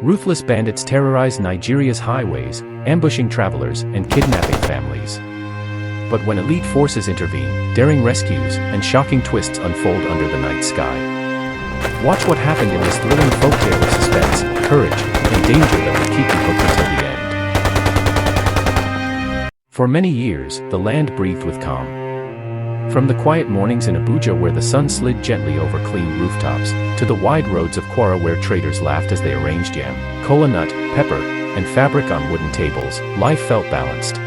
Ruthless bandits terrorized Nigeria's highways, ambushing travelers and kidnapping families. But when elite forces intervene, daring rescues and shocking twists unfold under the night sky. Watch what happened in this thrilling folktale of suspense, courage, and danger that will keep you hooked until the end. For many years, the land breathed with calm. From the quiet mornings in Abuja where the sun slid gently over clean rooftops, to the wide roads of Kwara where traders laughed as they arranged yam, kola nut, pepper, and fabric on wooden tables, life felt balanced.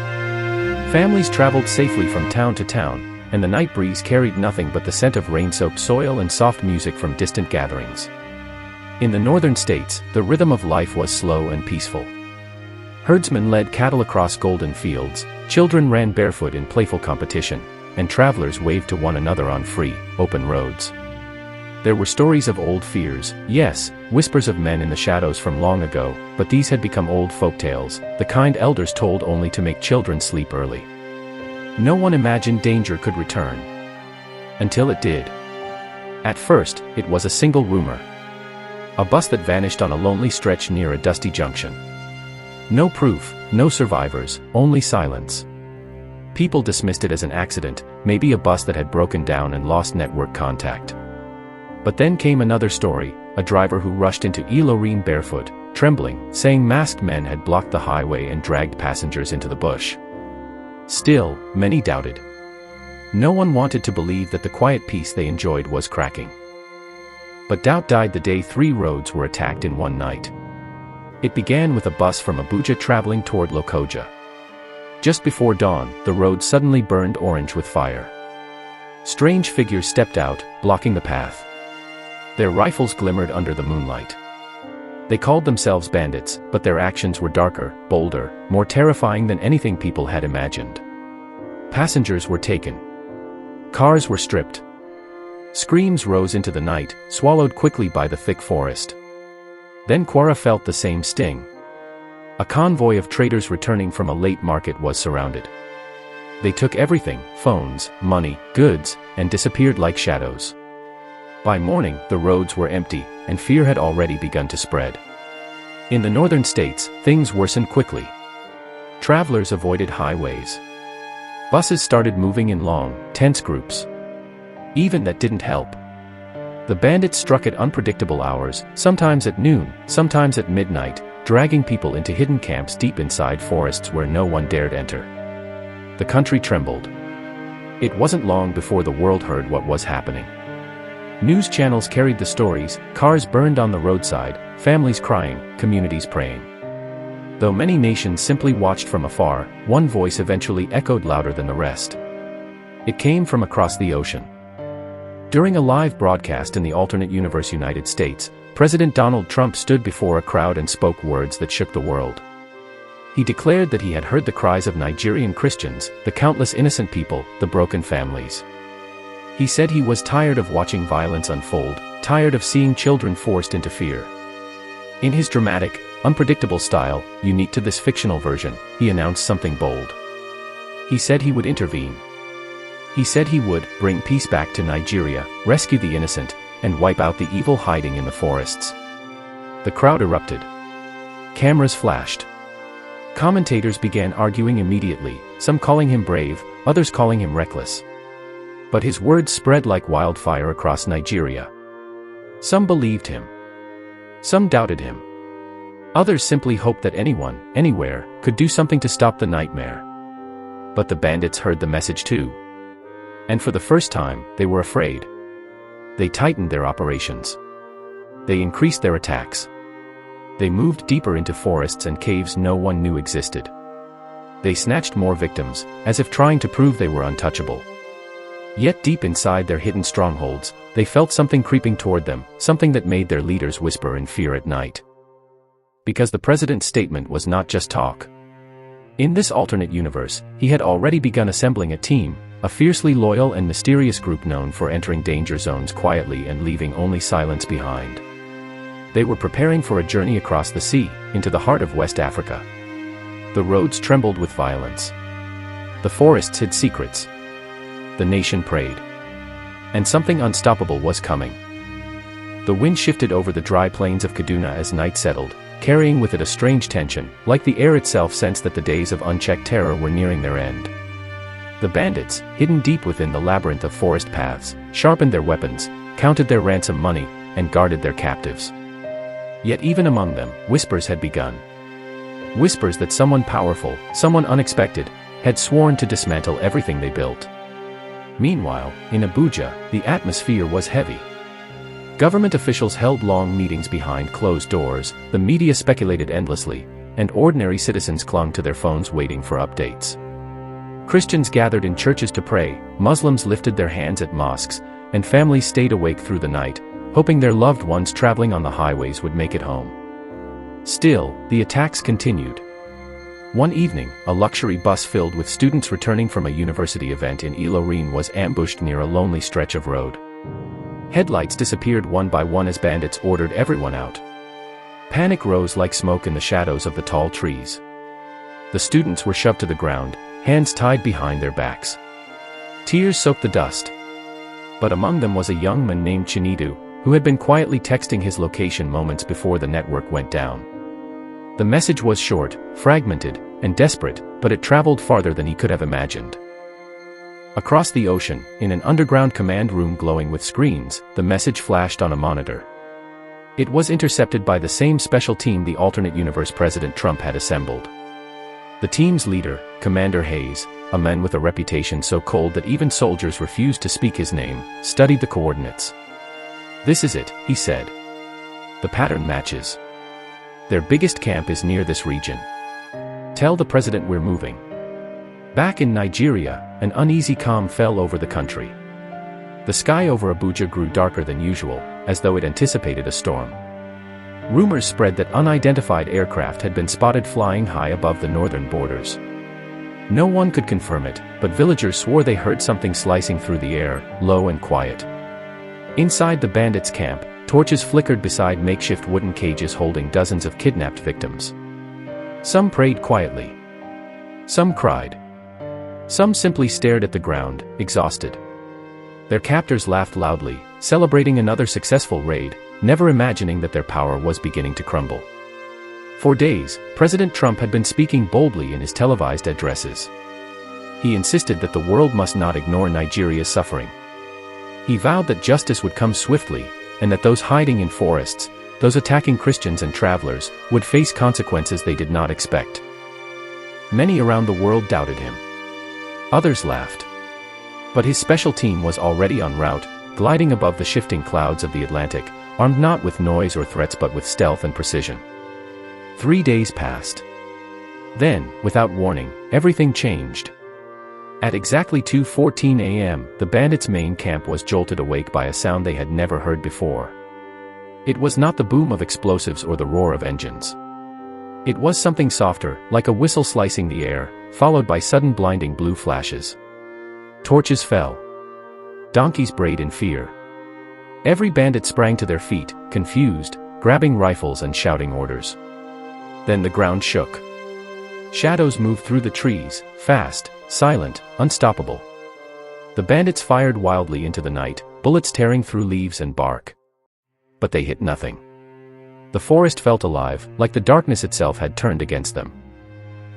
Families traveled safely from town to town, and the night breeze carried nothing but the scent of rain-soaked soil and soft music from distant gatherings. In the northern states, the rhythm of life was slow and peaceful. Herdsmen led cattle across golden fields, children ran barefoot in playful competition, and travelers waved to one another on free, open roads. There were stories of old fears, yes, whispers of men in the shadows from long ago, but these had become old folktales, the kind elders told only to make children sleep early. No one imagined danger could return. Until it did. At first, it was a single rumor. A bus that vanished on a lonely stretch near a dusty junction. No proof, no survivors, only silence. People dismissed it as an accident, maybe a bus that had broken down and lost network contact. But then came another story, a driver who rushed into Ilorin barefoot, trembling, saying masked men had blocked the highway and dragged passengers into the bush. Still, many doubted. No one wanted to believe that the quiet peace they enjoyed was cracking. But doubt died the day 3 roads were attacked in one night. It began with a bus from Abuja traveling toward Lokoja. Just before dawn, the road suddenly burned orange with fire. Strange figures stepped out, blocking the path. Their rifles glimmered under the moonlight. They called themselves bandits, but their actions were darker, bolder, more terrifying than anything people had imagined. Passengers were taken. Cars were stripped. Screams rose into the night, swallowed quickly by the thick forest. Then Kwara felt the same sting. A convoy of traders returning from a late market was surrounded. They took everything, phones, money, goods, and disappeared like shadows. By morning, the roads were empty, and fear had already begun to spread. In the northern states, things worsened quickly. Travelers avoided highways. Buses started moving in long, tense groups. Even that didn't help. The bandits struck at unpredictable hours, sometimes at noon, sometimes at midnight, dragging people into hidden camps deep inside forests where no one dared enter. The country trembled. It wasn't long before the world heard what was happening. News channels carried the stories, cars burned on the roadside, families crying, communities praying. Though many nations simply watched from afar, one voice eventually echoed louder than the rest. It came from across the ocean. During a live broadcast in the alternate universe United States, President Donald Trump stood before a crowd and spoke words that shook the world. He declared that he had heard the cries of Nigerian Christians, the countless innocent people, the broken families. He said he was tired of watching violence unfold, tired of seeing children forced into fear. In his dramatic, unpredictable style, unique to this fictional version, he announced something bold. He said he would intervene. He said he would bring peace back to Nigeria, rescue the innocent, and wipe out the evil hiding in the forests. The crowd erupted. Cameras flashed. Commentators began arguing immediately, some calling him brave, others calling him reckless. But his words spread like wildfire across Nigeria. Some believed him. Some doubted him. Others simply hoped that anyone, anywhere, could do something to stop the nightmare. But the bandits heard the message too. And for the first time, they were afraid. They tightened their operations. They increased their attacks. They moved deeper into forests and caves no one knew existed. They snatched more victims, as if trying to prove they were untouchable. Yet deep inside their hidden strongholds, they felt something creeping toward them, something that made their leaders whisper in fear at night. Because the president's statement was not just talk. In this alternate universe, he had already begun assembling a team, a fiercely loyal and mysterious group known for entering danger zones quietly and leaving only silence behind. They were preparing for a journey across the sea, into the heart of West Africa. The roads trembled with violence. The forests hid secrets. The nation prayed. And something unstoppable was coming. The wind shifted over the dry plains of Kaduna as night settled, carrying with it a strange tension, like the air itself sensed that the days of unchecked terror were nearing their end. The bandits, hidden deep within the labyrinth of forest paths, sharpened their weapons, counted their ransom money, and guarded their captives. Yet even among them, whispers had begun. Whispers that someone powerful, someone unexpected, had sworn to dismantle everything they built. Meanwhile, in Abuja, the atmosphere was heavy. Government officials held long meetings behind closed doors, the media speculated endlessly, and ordinary citizens clung to their phones waiting for updates. Christians gathered in churches to pray, Muslims lifted their hands at mosques, and families stayed awake through the night, hoping their loved ones traveling on the highways would make it home. Still, the attacks continued. One evening, a luxury bus filled with students returning from a university event in Ilorin was ambushed near a lonely stretch of road. Headlights disappeared one by one as bandits ordered everyone out. Panic rose like smoke in the shadows of the tall trees. The students were shoved to the ground, hands tied behind their backs. Tears soaked the dust. But among them was a young man named Chinedu, who had been quietly texting his location moments before the network went down. The message was short, fragmented, and desperate, but it traveled farther than he could have imagined. Across the ocean, in an underground command room glowing with screens, the message flashed on a monitor. It was intercepted by the same special team the alternate universe President Trump had assembled. The team's leader, Commander Hayes, a man with a reputation so cold that even soldiers refused to speak his name, studied the coordinates. "This is it," he said. "The pattern matches. Their biggest camp is near this region. Tell the president we're moving." Back in Nigeria, an uneasy calm fell over the country. The sky over Abuja grew darker than usual, as though it anticipated a storm. Rumors spread that unidentified aircraft had been spotted flying high above the northern borders. No one could confirm it, but villagers swore they heard something slicing through the air, low and quiet. Inside the bandits' camp, torches flickered beside makeshift wooden cages holding dozens of kidnapped victims. Some prayed quietly. Some cried. Some simply stared at the ground, exhausted. Their captors laughed loudly, celebrating another successful raid, never imagining that their power was beginning to crumble. For days, President Trump had been speaking boldly in his televised addresses. He insisted that the world must not ignore Nigeria's suffering. He vowed that justice would come swiftly, and that those hiding in forests, those attacking Christians and travelers, would face consequences they did not expect. Many around the world doubted him. Others laughed. But his special team was already en route, gliding above the shifting clouds of the Atlantic, armed not with noise or threats but with stealth and precision. 3 days passed. Then, without warning, everything changed. At exactly 2:14 a.m., the bandits' main camp was jolted awake by a sound they had never heard before. It was not the boom of explosives or the roar of engines. It was something softer, like a whistle slicing the air, followed by sudden blinding blue flashes. Torches fell. Donkeys brayed in fear. Every bandit sprang to their feet, confused, grabbing rifles and shouting orders. Then the ground shook. Shadows moved through the trees, fast, silent, unstoppable. The bandits fired wildly into the night, bullets tearing through leaves and bark. But they hit nothing. The forest felt alive, like the darkness itself had turned against them.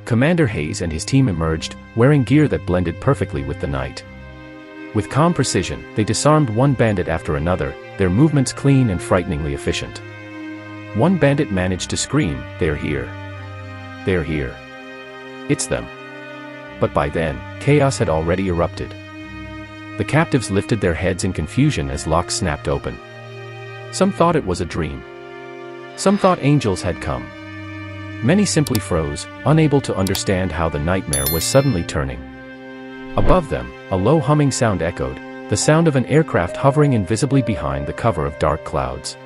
Commander Hayes and his team emerged, wearing gear that blended perfectly with the night. With calm precision, they disarmed one bandit after another, their movements clean and frighteningly efficient. One bandit managed to scream, "They're here. They're here. It's them." But by then, chaos had already erupted. The captives lifted their heads in confusion as locks snapped open. Some thought it was a dream. Some thought angels had come. Many simply froze, unable to understand how the nightmare was suddenly turning. Above them, a low humming sound echoed, the sound of an aircraft hovering invisibly behind the cover of dark clouds.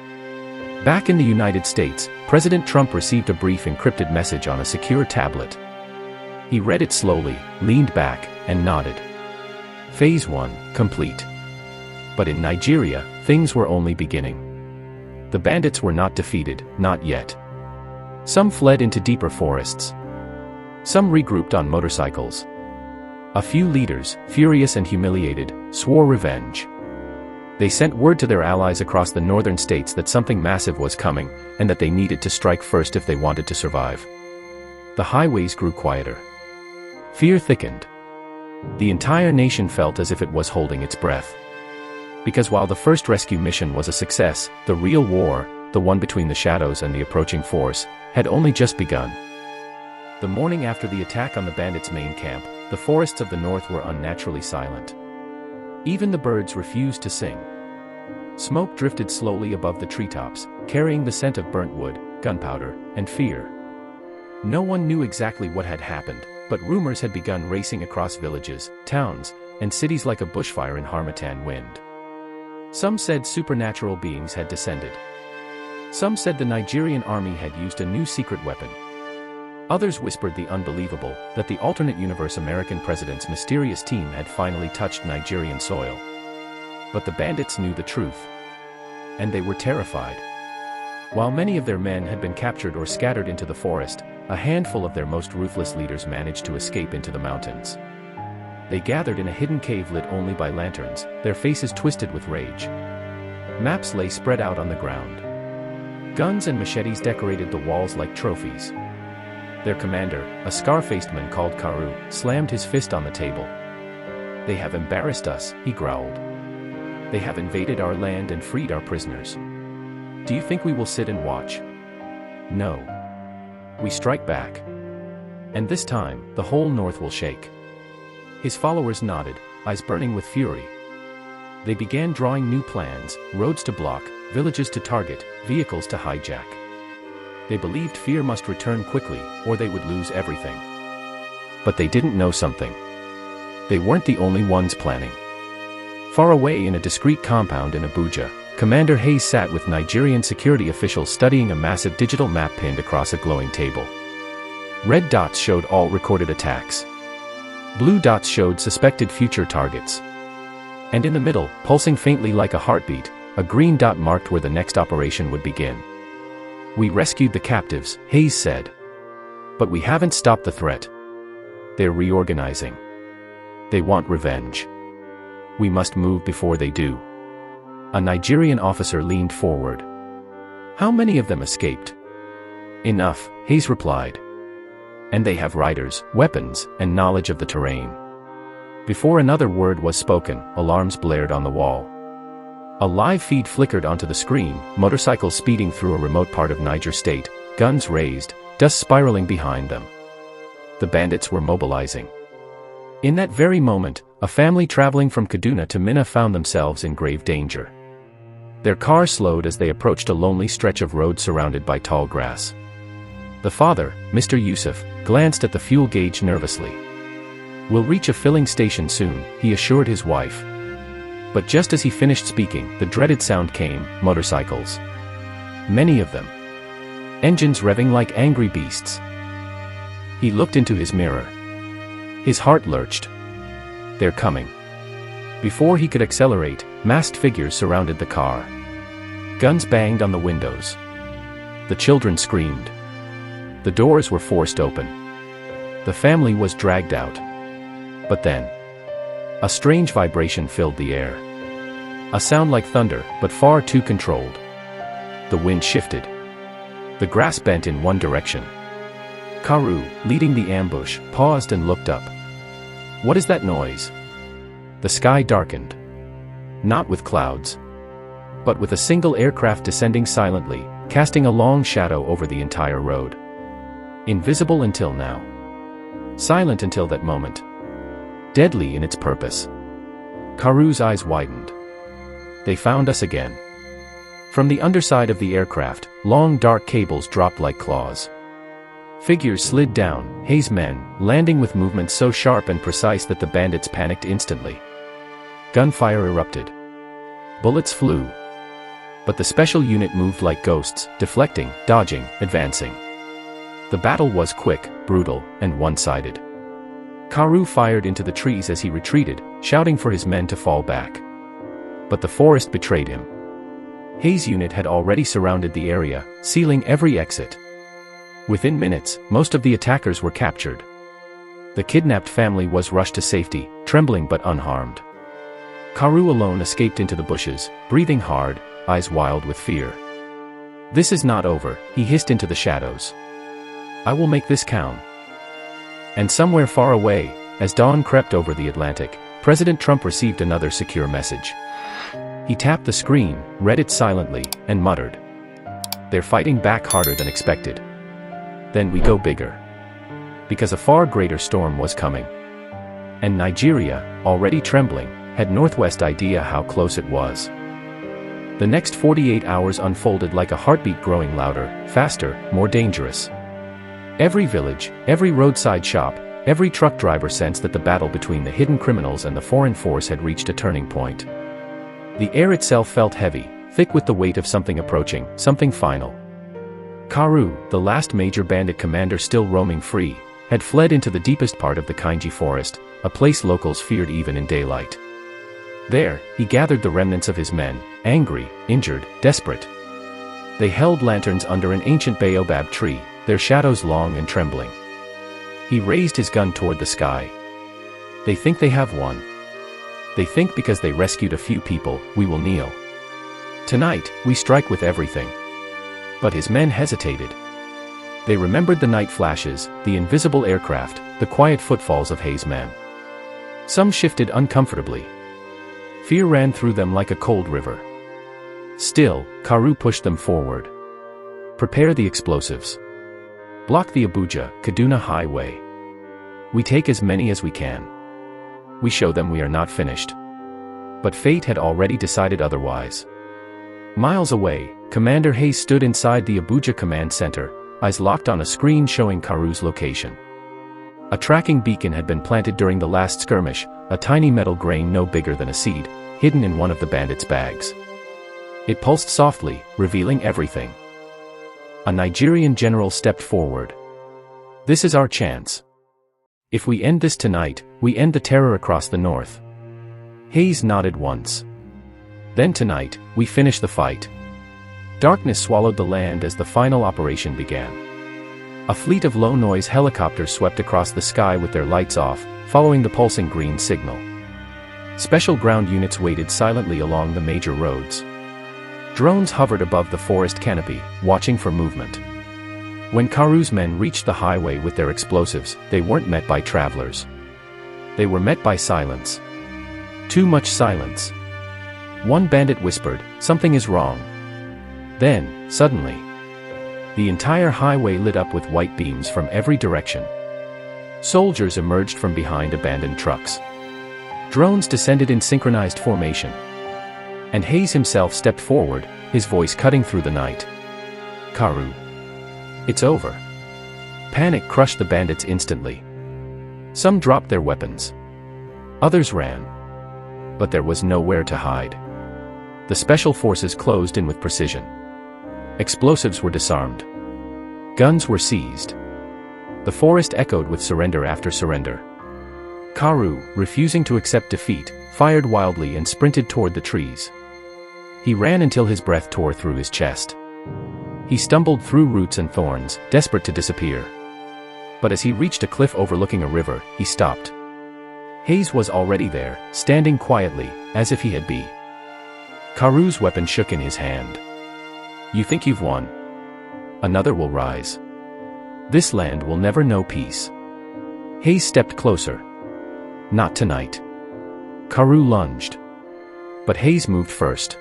Back in the United States, President Trump received a brief encrypted message on a secure tablet. He read it slowly, leaned back, and nodded. Phase 1, complete. But in Nigeria, things were only beginning. The bandits were not defeated, not yet. Some fled into deeper forests. Some regrouped on motorcycles. A few leaders, furious and humiliated, swore revenge. They sent word to their allies across the northern states that something massive was coming, and that they needed to strike first if they wanted to survive. The highways grew quieter. Fear thickened. The entire nation felt as if it was holding its breath. Because while the first rescue mission was a success, the real war, the one between the shadows and the approaching force, had only just begun. The morning after the attack on the bandits' main camp, the forests of the north were unnaturally silent. Even the birds refused to sing. Smoke drifted slowly above the treetops, carrying the scent of burnt wood, gunpowder, and fear. No one knew exactly what had happened, but rumors had begun racing across villages, towns, and cities like a bushfire in harmattan wind. Some said supernatural beings had descended. Some said the Nigerian army had used a new secret weapon. Others whispered the unbelievable, that the alternate universe American president's mysterious team had finally touched Nigerian soil. But the bandits knew the truth. And they were terrified. While many of their men had been captured or scattered into the forest, a handful of their most ruthless leaders managed to escape into the mountains. They gathered in a hidden cave lit only by lanterns, their faces twisted with rage. Maps lay spread out on the ground. Guns and machetes decorated the walls like trophies. Their commander, a scar-faced man called Karu, slammed his fist on the table. "They have embarrassed us," he growled. "They have invaded our land and freed our prisoners. Do you think we will sit and watch? No. We strike back. And this time, the whole north will shake." His followers nodded, eyes burning with fury. They began drawing new plans, roads to block, villages to target, vehicles to hijack. They believed fear must return quickly, or they would lose everything. But they didn't know something. They weren't the only ones planning. Far away in a discreet compound in Abuja, Commander Hayes sat with Nigerian security officials studying a massive digital map pinned across a glowing table. Red dots showed all recorded attacks. Blue dots showed suspected future targets. And in the middle, pulsing faintly like a heartbeat, a green dot marked where the next operation would begin. "We rescued the captives," Hayes said. "But we haven't stopped the threat. They're reorganizing. They want revenge. We must move before they do." A Nigerian officer leaned forward. "How many of them escaped?" "Enough," Hayes replied. "And they have riders, weapons, and knowledge of the terrain." Before another word was spoken, alarms blared on the wall. A live feed flickered onto the screen, motorcycles speeding through a remote part of Niger State, guns raised, dust spiraling behind them. The bandits were mobilizing. In that very moment, a family traveling from Kaduna to Minna found themselves in grave danger. Their car slowed as they approached a lonely stretch of road surrounded by tall grass. The father, Mr. Yusuf, glanced at the fuel gauge nervously. "We'll reach a filling station soon," he assured his wife. But just as he finished speaking, the dreaded sound came, motorcycles. Many of them. Engines revving like angry beasts. He looked into his mirror. His heart lurched. "They're coming." Before he could accelerate, masked figures surrounded the car. Guns banged on the windows. The children screamed. The doors were forced open. The family was dragged out. But then, a strange vibration filled the air. A sound like thunder, but far too controlled. The wind shifted. The grass bent in one direction. Karu, leading the ambush, paused and looked up. "What is that noise?" The sky darkened. Not with clouds, but with a single aircraft descending silently, casting a long shadow over the entire road. Invisible until now. Silent until that moment. Deadly in its purpose. Karu's eyes widened. "They found us again." From the underside of the aircraft, long dark cables dropped like claws. Figures slid down, Hayes' men, landing with movements so sharp and precise that the bandits panicked instantly. Gunfire erupted. Bullets flew. But the special unit moved like ghosts, deflecting, dodging, advancing. The battle was quick, brutal, and one-sided. Karu fired into the trees as he retreated, shouting for his men to fall back. But the forest betrayed him. Hayes' unit had already surrounded the area, sealing every exit. Within minutes, most of the attackers were captured. The kidnapped family was rushed to safety, trembling but unharmed. Karu alone escaped into the bushes, breathing hard, eyes wild with fear. "This is not over," he hissed into the shadows. "I will make this count." And somewhere far away, as dawn crept over the Atlantic, President Trump received another secure message. He tapped the screen, read it silently, and muttered, "They're fighting back harder than expected. Then we go bigger." Because a far greater storm was coming. And Nigeria, already trembling, had Northwest idea how close it was. The next 48 hours unfolded like a heartbeat, growing louder, faster, more dangerous. Every village, every roadside shop, every truck driver sensed that the battle between the hidden criminals and the foreign force had reached a turning point. The air itself felt heavy, thick with the weight of something approaching, something final. Karu, the last major bandit commander still roaming free, had fled into the deepest part of the Kainji forest, a place locals feared even in daylight. There, he gathered the remnants of his men, angry, injured, desperate. They held lanterns under an ancient baobab tree, their shadows long and trembling. He raised his gun toward the sky. "They think they have won. They think because they rescued a few people, we will kneel. Tonight, we strike with everything." But his men hesitated. They remembered the night flashes, the invisible aircraft, the quiet footfalls of Hayes' men. Some shifted uncomfortably. Fear ran through them like a cold river. Still, Karu pushed them forward. "Prepare the explosives. Block the Abuja-Kaduna highway. We take as many as we can. We show them we are not finished." But fate had already decided otherwise. Miles away, Commander Hayes stood inside the Abuja Command Center, eyes locked on a screen showing Karu's location. A tracking beacon had been planted during the last skirmish, a tiny metal grain no bigger than a seed, hidden in one of the bandits' bags. It pulsed softly, revealing everything. A Nigerian general stepped forward. "This is our chance. If we end this tonight, we end the terror across the north." Hayes nodded once. "Then tonight, we finish the fight." Darkness swallowed the land as the final operation began. A fleet of low-noise helicopters swept across the sky with their lights off, following the pulsing green signal. Special ground units waited silently along the major roads. Drones hovered above the forest canopy, watching for movement. When Karu's men reached the highway with their explosives, they weren't met by travelers. They were met by silence. Too much silence. One bandit whispered, "Something is wrong." Then, suddenly, the entire highway lit up with white beams from every direction. Soldiers emerged from behind abandoned trucks. Drones descended in synchronized formation. And Hayes himself stepped forward, his voice cutting through the night. "Karu. It's over." Panic crushed the bandits instantly. Some dropped their weapons. Others ran. But there was nowhere to hide. The special forces closed in with precision. Explosives were disarmed. Guns were seized. The forest echoed with surrender after surrender. Karu, refusing to accept defeat, fired wildly and sprinted toward the trees. He ran until his breath tore through his chest. He stumbled through roots and thorns, desperate to disappear. But as he reached a cliff overlooking a river, he stopped. Hayes was already there, standing quietly, as if he had been. Karu's weapon shook in his hand. "You think you've won? Another will rise. This land will never know peace." Hayes stepped closer. "Not tonight." Karu lunged. But Hayes moved first.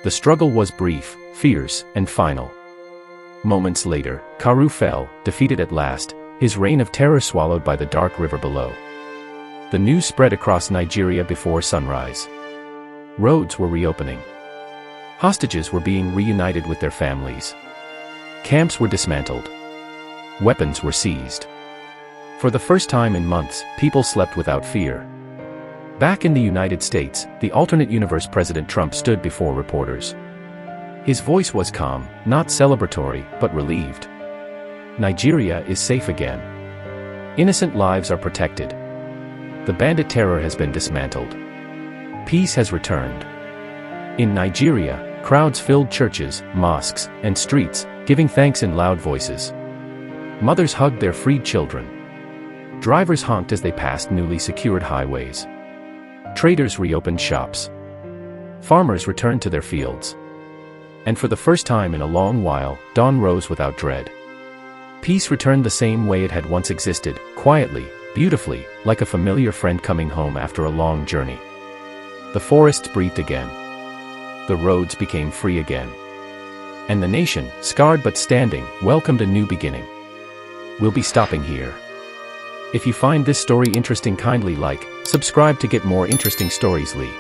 The struggle was brief, fierce, and final. Moments later, Karu fell, defeated at last, his reign of terror swallowed by the dark river below. The news spread across Nigeria before sunrise. Roads were reopening. Hostages were being reunited with their families. Camps were dismantled. Weapons were seized. For the first time in months, people slept without fear. Back in the United States, the alternate universe President Trump stood before reporters. His voice was calm, not celebratory, but relieved. Nigeria is safe again. Innocent lives are protected. The bandit terror has been dismantled. Peace has returned. In Nigeria, crowds filled churches, mosques, and streets, giving thanks in loud voices. Mothers hugged their freed children. Drivers honked as they passed newly secured highways. Traders reopened shops. Farmers returned to their fields. And for the first time in a long while, dawn rose without dread. Peace returned the same way it had once existed, quietly, beautifully, like a familiar friend coming home after a long journey. The forests breathed again. The roads became free again. And the nation, scarred but standing, welcomed a new beginning. We'll be stopping here. If you find this story interesting, kindly like, subscribe to get more interesting stories. Lee.